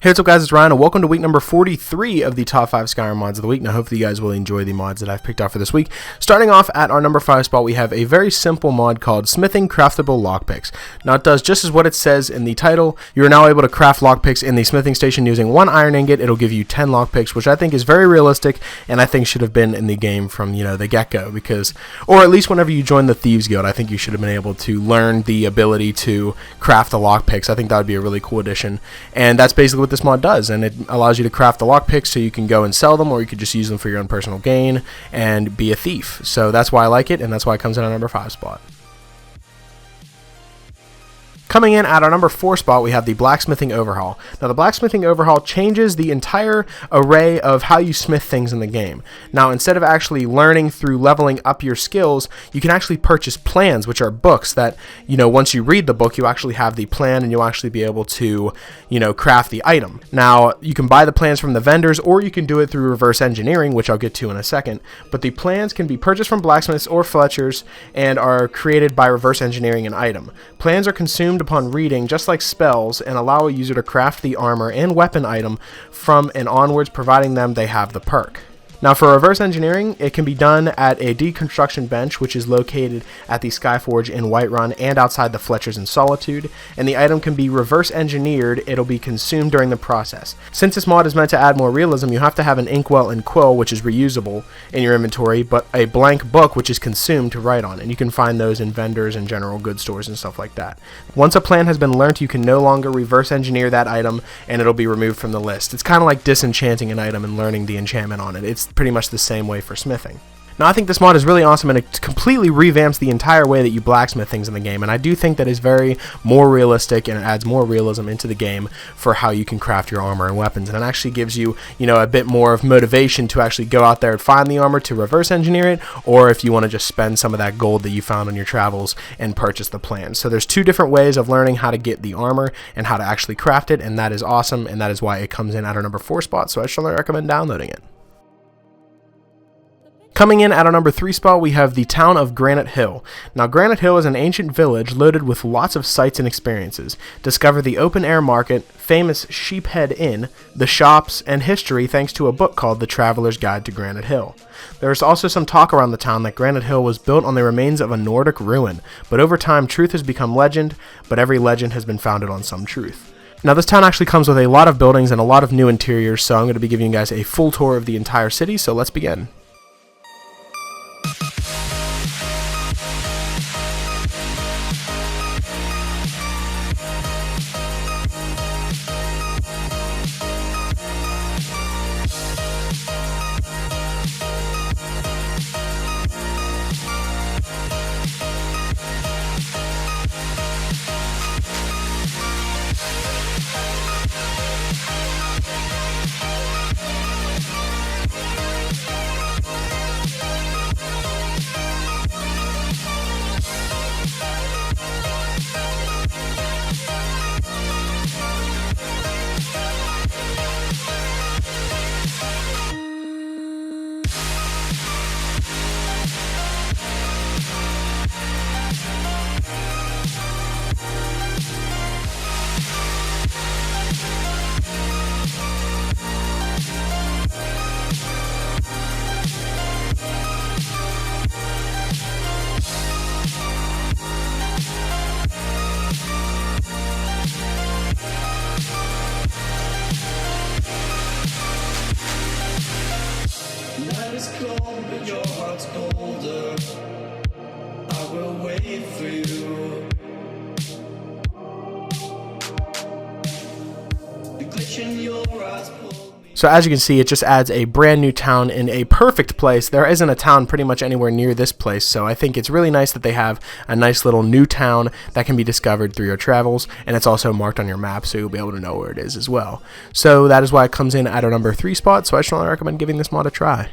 Hey, what's up guys, it's Ryan and welcome to week number 43 of the top 5 Skyrim mods of the week. Now hopefully you guys will enjoy the mods that I've picked out for this week. Starting off at our number 5 spot, we have a very simple mod called Smithing Craftable Lockpicks. Now it does just as what it says in the title. You are now able to craft lockpicks in the smithing station using 1 iron ingot. It'll give you 10 lockpicks, which I think is very realistic and I think should have been in the game from, the get-go, because, or at least whenever you join the Thieves Guild, I think you should have been able to learn the ability to craft the lockpicks. I think that would be a really cool addition, and that's basically what this mod does, and it allows you to craft the lockpicks so you can go and sell them, or you could just use them for your own personal gain and be a thief. So that's why I like it, and that's why it comes in our number 5 spot. Coming in at our number 4 spot, we have the Blacksmithing Overhaul. Now, the Blacksmithing Overhaul changes the entire array of how you smith things in the game. Now, instead of actually learning through leveling up your skills, you can actually purchase plans, which are books that, once you read the book, you actually have the plan and you'll actually be able to, craft the item. Now, you can buy the plans from the vendors, or you can do it through reverse engineering, which I'll get to in a second. But the plans can be purchased from blacksmiths or fletchers and are created by reverse engineering an item. Plans are consumed upon reading, just like spells, and allow a user to craft the armor and weapon item from and onwards, providing them they have the perk. Now, for reverse engineering, it can be done at a deconstruction bench, which is located at the Skyforge in Whiterun and outside the Fletchers in Solitude, and the item can be reverse engineered. It'll be consumed during the process. Since this mod is meant to add more realism, you have to have an inkwell and quill, which is reusable in your inventory, but a blank book, which is consumed, to write on, and you can find those in vendors and general goods stores and stuff like that. Once a plan has been learnt, you can no longer reverse engineer that item, and it'll be removed from the list. It's kind of like disenchanting an item and learning the enchantment on it. It's pretty much the same way for smithing. Now, I think this mod is really awesome, and it completely revamps the entire way that you blacksmith things in the game, and I do think that is very more realistic, and it adds more realism into the game for how you can craft your armor and weapons, and it actually gives you, a bit more of motivation to actually go out there and find the armor to reverse engineer it, or if you want to just spend some of that gold that you found on your travels and purchase the plans. So there's 2 different ways of learning how to get the armor and how to actually craft it, and that is awesome, and that is why it comes in at our number 4 spot, so I strongly recommend downloading it. Coming in at our number 3 spot, we have the town of Granite Hill. Now, Granite Hill is an ancient village loaded with lots of sights and experiences. Discover the open-air market, famous Sheephead Inn, the shops, and history thanks to a book called The Traveler's Guide to Granite Hill. There is also some talk around the town that Granite Hill was built on the remains of a Nordic ruin, but over time truth has become legend, but every legend has been founded on some truth. Now, this town actually comes with a lot of buildings and a lot of new interiors, so I'm going to be giving you guys a full tour of the entire city, so let's begin. But your heart's colder. I will wait for you. The glitch in your eyes pull me. So as you can see, it just adds a brand new town in a perfect place. There isn't a town pretty much anywhere near this place, so I think it's really nice that they have a nice little new town that can be discovered through your travels, and it's also marked on your map, so you'll be able to know where it is as well. So that is why it comes in at our number 3 spot, so I strongly recommend giving this mod a try.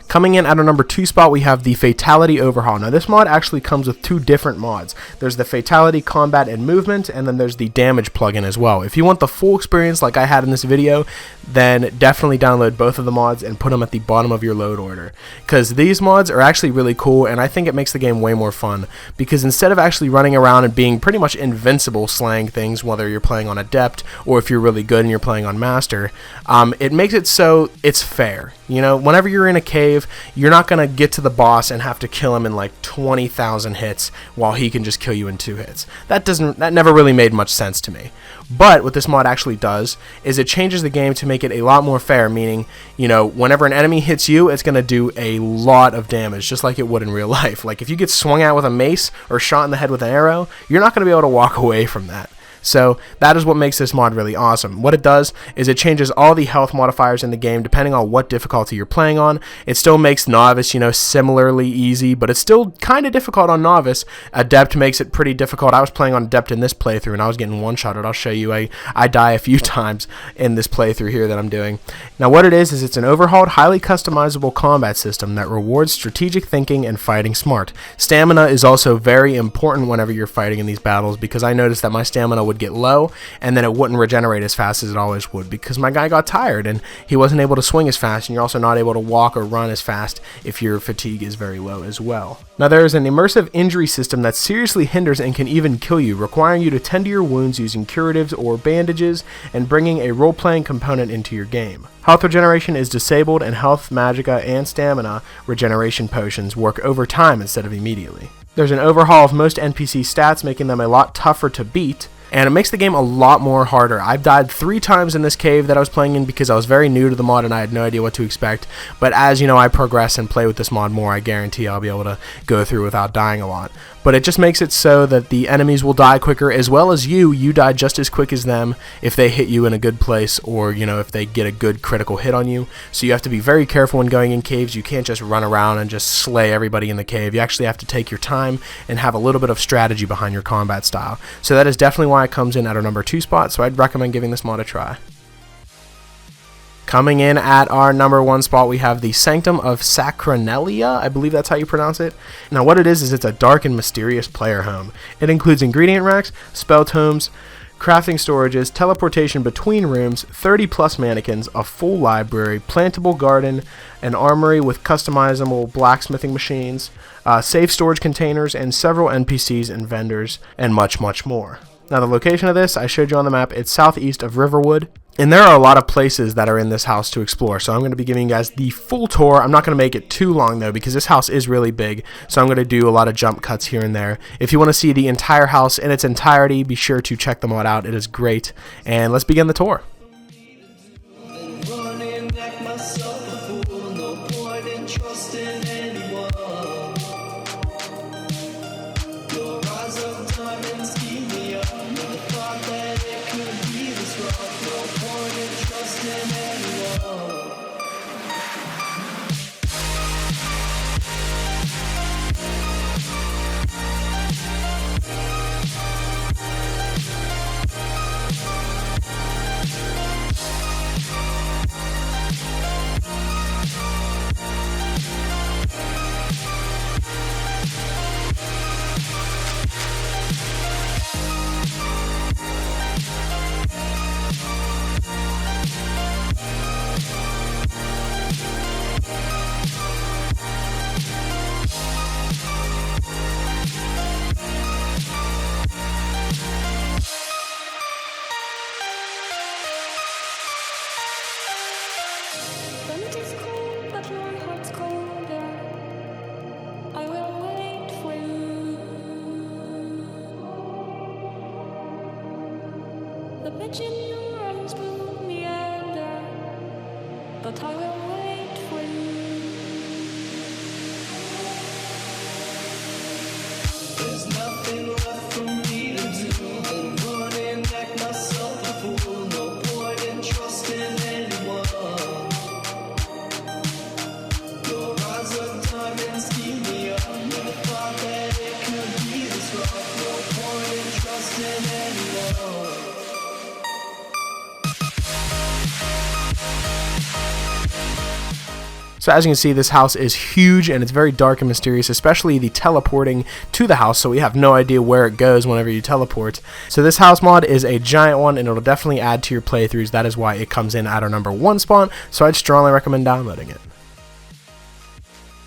Coming in at our number 2 spot, we have the Fatality Overhaul. Now, this mod actually comes with 2 different mods. There's the Fatality Combat and Movement, and then there's the Damage plugin as well. If you want the full experience like I had in this video, then definitely download both of the mods and put them at the bottom of your load order. Because these mods are actually really cool, and I think it makes the game way more fun. Because instead of actually running around and being pretty much invincible slaying things, whether you're playing on Adept or if you're really good and you're playing on Master, it makes it so it's fair. You know, whenever you're in a cave, you're not going to get to the boss and have to kill him in like 20,000 hits while he can just kill you in 2 hits. That never really made much sense to me. But what this mod actually does is it changes the game to make it a lot more fair, meaning, you know, whenever an enemy hits you, it's going to do a lot of damage, just like it would in real life. Like if you get swung at with a mace or shot in the head with an arrow, you're not going to be able to walk away from that. So that is what makes this mod really awesome. What it does is it changes all the health modifiers in the game depending on what difficulty you're playing on. It still makes Novice, you know, similarly easy, but it's still kind of difficult on Novice. Adept makes it pretty difficult. I was playing on Adept in this playthrough and I was getting one-shotted. I'll show you. I die a few times in this playthrough here that I'm doing. Now what it is it's an overhauled, highly customizable combat system that rewards strategic thinking and fighting smart. Stamina is also very important whenever you're fighting in these battles, because I noticed that my stamina would get low and then it wouldn't regenerate as fast as it always would because my guy got tired and he wasn't able to swing as fast, and you're also not able to walk or run as fast if your fatigue is very low as well. Now there is an immersive injury system that seriously hinders and can even kill you, requiring you to tend to your wounds using curatives or bandages and bringing a role-playing component into your game. Health regeneration is disabled, and health, magicka, and stamina regeneration potions work over time instead of immediately. There's an overhaul of most NPC stats, making them a lot tougher to beat, and it makes the game a lot more harder. I've died 3 times in this cave that I was playing in because I was very new to the mod and I had no idea what to expect. But as you know, I progress and play with this mod more, I guarantee I'll be able to go through without dying a lot. But it just makes it so that the enemies will die quicker, as well as you die just as quick as them if they hit you in a good place, or, you know, if they get a good critical hit on you. So you have to be very careful when going in caves. You can't just run around and just slay everybody in the cave. You actually have to take your time and have a little bit of strategy behind your combat style. So that is definitely why it comes in at our number 2 spot, so I'd recommend giving this mod a try. Coming in at our number 1 spot, we have the Sanctum of Sacronellia. I believe that's how you pronounce it. Now what it is it's a dark and mysterious player home. It includes ingredient racks, spell tomes, crafting storages, teleportation between rooms, 30 plus mannequins, a full library, plantable garden, an armory with customizable blacksmithing machines, safe storage containers, and several NPCs and vendors, and much, much more. Now the location of this, I showed you on the map, it's southeast of Riverwood. And there are a lot of places that are in this house to explore, so I'm going to be giving you guys the full tour. I'm not going to make it too long, though, because this house is really big, so I'm going to do a lot of jump cuts here and there. If you want to see the entire house in its entirety, be sure to check the mod out. It is great, and let's begin the tour. Running like myself a fool, no point in trusting anyone. Your eyes of diamonds keep me up. Never thought that it could be this rough. No point in trusting anyone. When it is cold, but your heart's colder, I will wait for you. The pitch in your eyes will meander, but I will wait for you. There's nothing left for me to do than running like myself a fool. No point in trusting anyone. Your eyes of diamonds keep me up. Never thought that it could be this rough. No point in trusting anyone. So as you can see, this house is huge and it's very dark and mysterious, especially the teleporting to the house, so we have no idea where it goes whenever you teleport. So this house mod is a giant one and it'll definitely add to your playthroughs. That is why it comes in at our number 1 spot, so I'd strongly recommend downloading it.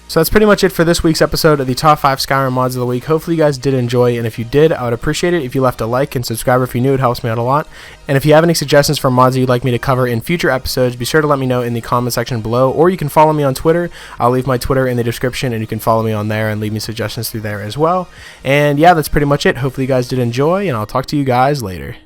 So that's pretty much it for this week's episode of the top 5 Skyrim mods of the week. Hopefully you guys did enjoy, and if you did, I would appreciate it if you left a like and subscribe if you're new. It helps me out a lot. And if you have any suggestions for mods that you'd like me to cover in future episodes, be sure to let me know in the comment section below, or you can follow me on Twitter. I'll leave my Twitter in the description, and you can follow me on there and leave me suggestions through there as well. And yeah, that's pretty much it. Hopefully you guys did enjoy, and I'll talk to you guys later.